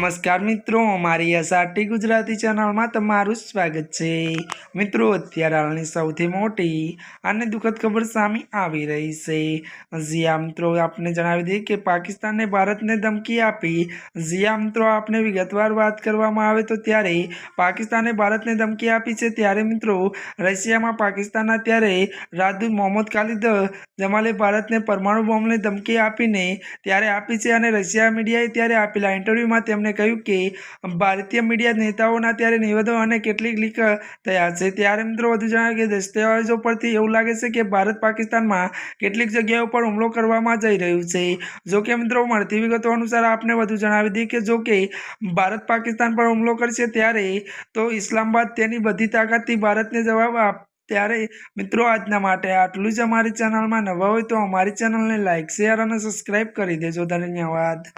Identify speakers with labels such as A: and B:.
A: નમસ્કાર મિત્રો, અમારી એસઆરટી ગુજરાતી ચેનલમાં તમારું સ્વાગત છે। મિત્રો, અત્યારે હાલની સૌથી મોટી અને દુઃખદ ખબર સામે આવી રહી છે। જ્યાં મિત્રો આપને જણાવી દઈએ કે પાકિસ્તાને ભારતને ધમકી આપી। જ્યાં મિત્રો આપને વિગતવાર વાત કરવામાં આવે તો ત્યારે પાકિસ્તાને ભારતને ધમકી આપી છે, ત્યારે મિત્રો રશિયામાં પાકિસ્તાનના ત્યારે રાજદૂત મોહમ્મદ ખાલિદ જમાલે ભારતને પરમાણુ બોમ્બની ધમકી આપીને ત્યારે આપી છે। અને રશિયા મીડિયાએ ત્યારે આપેલા ઇન્ટરવ્યુમાં તેમણે કહ્યું કે ભારતીય મીડિયા નેતાઓના ત્યારે નિવેદનો અને કેટલીક લીક થયા છે। ત્યારે મિત્રો વધુ જણાવ્યું કે દસ્તાવેજો પરથી એવું લાગે છે કે ભારત પાકિસ્તાનમાં કેટલીક જગ્યાઓ પર હુમલો કરવામાં જઈ રહ્યું છે। જો કે મિત્રો મળતી વિગતો અનુસાર આપને વધુ જણાવી દઈએ કે જો કે ભારત પાકિસ્તાન પર હુમલો કરશે ત્યારે તો ઇસ્લામાબાદ તેની બધી તાકાતથી ભારતને જવાબ ત્યારે મિત્રો આજના માટે આટલું જ। અમારી ચેનલમાં નવા હોય તો અમારી ચેનલને લાઇક, શેર અને સબસ્ક્રાઈબ કરી દેજો। ધન્યવાદ।